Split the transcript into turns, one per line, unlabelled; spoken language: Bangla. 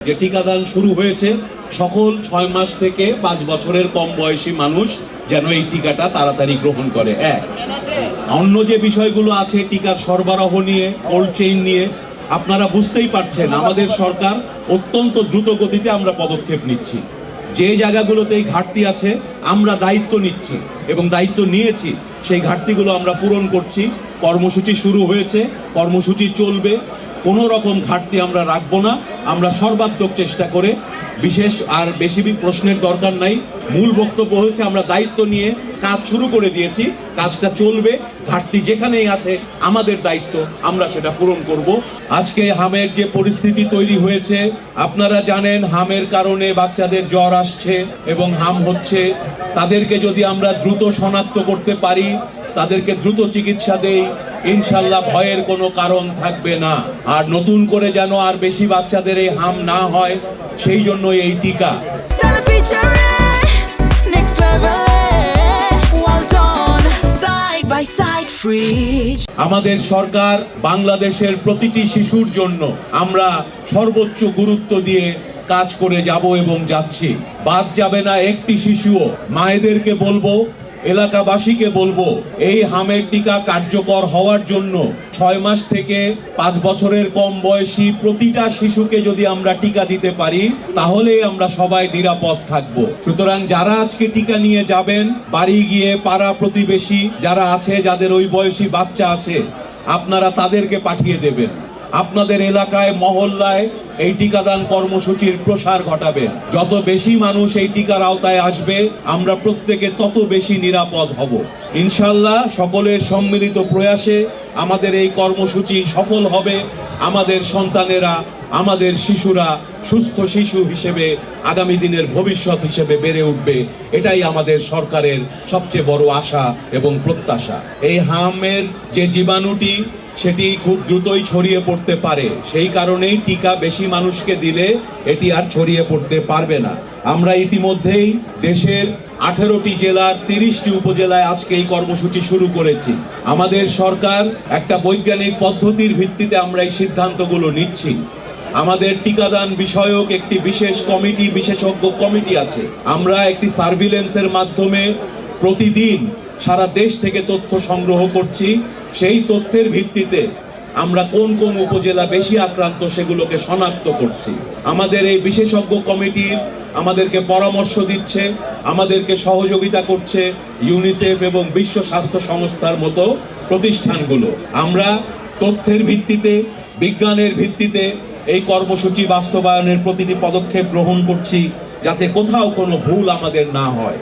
যে টিকাদান শুরু হয়েছে সকল 6 মাস থেকে 5 বছরের কম বয়সী মানুষ যেন এই টিকাটা তাড়াতাড়ি গ্রহণ করে। অন্য যে বিষয়গুলো আছে টিকার সরবরাহ নিয়ে, কোল্ড চেইন নিয়ে, আপনারা বুঝতেই পারছেন আমাদের সরকার অত্যন্ত দ্রুত গতিতে আমরা পদক্ষেপ নিচ্ছি। যে জায়গাগুলোতে এই ঘাটতি আছে আমরা দায়িত্ব নিচ্ছি এবং দায়িত্ব নিয়েছি, সেই ঘাটতিগুলো আমরা পূরণ করছি। কর্মসূচি শুরু হয়েছে, কর্মসূচি চলবে, কোনো রকম ঘাটতি আমরা রাখবো না। আমরা সর্বাত্মক চেষ্টা করে, বিশেষ আর বেশি প্রশ্নের দরকার নাই, মূল বক্তব্য হচ্ছে আমরা দায়িত্ব নিয়ে কাজ শুরু করে দিয়েছি, কাজটা চলবে। ঘাটতি যেখানেই আছে আমাদের দায়িত্ব, আমরা সেটা পূরণ করব। আজকে হামের যে পরিস্থিতি তৈরি হয়েছে আপনারা জানেন, হামের কারণে বাচ্চাদের জ্বর আসছে এবং হাম হচ্ছে। তাদেরকে যদি আমরা দ্রুত শনাক্ত করতে পারি, তাদেরকে দ্রুত চিকিৎসা দেই, ইনশাল্লাহ ভয়ের কোনো কারণ থাকবে না। আর নতুন করে যেন আর বেশি বাচ্চাদের এই হাম না হয়, সেই জন্য এই টিকা। আমাদের সরকার বাংলাদেশের প্রতিটি শিশুর জন্য আমরা সর্বোচ্চ গুরুত্ব দিয়ে কাজ করে যাব এবং যাচ্ছি। বাদ যাবে না একটি শিশুও। মায়েদেরকে বলবো, এলাকাবাসীকে বলবো, এই হামের টিকা কার্যকর হওয়ার জন্য 6 মাস থেকে 5 বছরের কম বয়সী প্রতিটা শিশুকে যদি আমরা টিকা দিতে পারি, তাহলে আমরা সবাই নিরাপদ থাকব। সুতরাং যারা আজকে টিকা নিয়ে যাবেন, বাড়ি গিয়ে পাড়া প্রতিবেশী যারা আছে, যাদের ওই বয়সী বাচ্চা আছে, আপনারা তাদেরকে পাঠিয়ে দেবেন। আপনাদের এলাকায়, মহল্লায় এই টিকাদান কর্মসূচির প্রসার ঘটাবেন। যত বেশি মানুষ এই টিকার আওতায় আসবে, আমরা প্রত্যেকে তত বেশি নিরাপদ হব। ইনশাল্লাহ সকলের সম্মিলিত প্রয়াসে আমাদের এই কর্মসূচি সফল হবে। আমাদের সন্তানেরা, আমাদের শিশুরা সুস্থ শিশু হিসেবে আগামী দিনের ভবিষ্যৎ হিসেবে বেড়ে উঠবে। এটাই আমাদের সরকারের সবচেয়ে বড় আশা এবং প্রত্যাশা। এই হামের যে জীবাণুটি, সেটি খুব দ্রুতই ছড়িয়ে পড়তে পারে। সেই কারণেই টিকা বেশি মানুষকে দিলে এটি আর ছড়িয়ে পড়তে পারবে না। আমরা ইতিমধ্যেই দেশের 18টি জেলার 30টি উপজেলায় আজকে এই কর্মসূচি শুরু করেছি। আমাদের সরকার একটা বৈজ্ঞানিক পদ্ধতির ভিত্তিতে আমরা এই সিদ্ধান্তগুলো নিচ্ছি। আমাদের টিকাদান বিষয়ক একটি বিশেষ কমিটি, বিশেষজ্ঞ কমিটি আছে। আমরা একটি সার্ভিলেন্সের মাধ্যমে প্রতিদিন সারা দেশ থেকে তথ্য সংগ্রহ করছি। সেই তথ্যের ভিত্তিতে আমরা কোন কোন উপজেলা বেশি আক্রান্ত সেগুলোকে শনাক্ত করছি। আমাদের এই বিশেষজ্ঞ কমিটি আমাদেরকে পরামর্শ দিচ্ছে, আমাদেরকে সহযোগিতা করছে ইউনিসেফ এবং বিশ্ব স্বাস্থ্য সংস্থার মতো প্রতিষ্ঠানগুলো। আমরা তথ্যের ভিত্তিতে, বিজ্ঞানের ভিত্তিতে এই কর্মসূচি বাস্তবায়নের প্রতিটি পদক্ষেপ গ্রহণ করছি, যাতে কোথাও কোনো ভুল আমাদের না হয়।